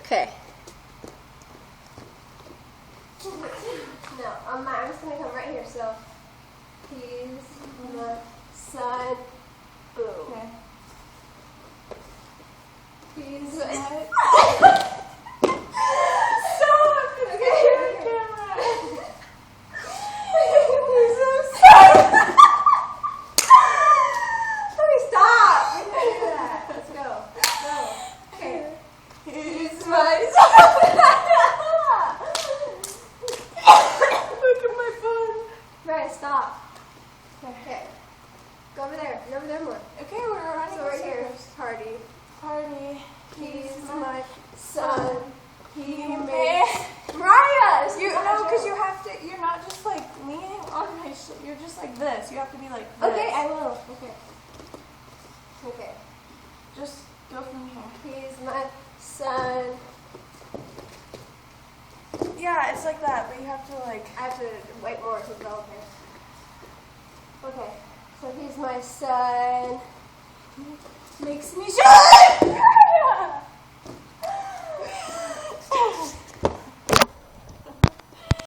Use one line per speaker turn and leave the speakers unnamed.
Okay.
No, I'm just gonna come right here. So he's my son. Boom.
Okay.
He's
My...
Stop! Okay.
He's so sad.
Okay, stop! We can't do that. Let's go. Go. Okay.
He's
My
Look at my phone.
Right, stop. Okay. Go over there. Go over there more.
Okay, we're running
So right
in
here.
circles.
Party.
Party.
He's my son. He
May.
makes Mariah!
You know, because you have to. You're not just like leaning on my. You're just like this. You have to be like this.
Okay, I will. Okay. Okay.
Just go from here.
He's my son.
Yeah, it's like that, but you have to like.
I have to wait more to go here. Okay. So he's my son.
Makes me shy.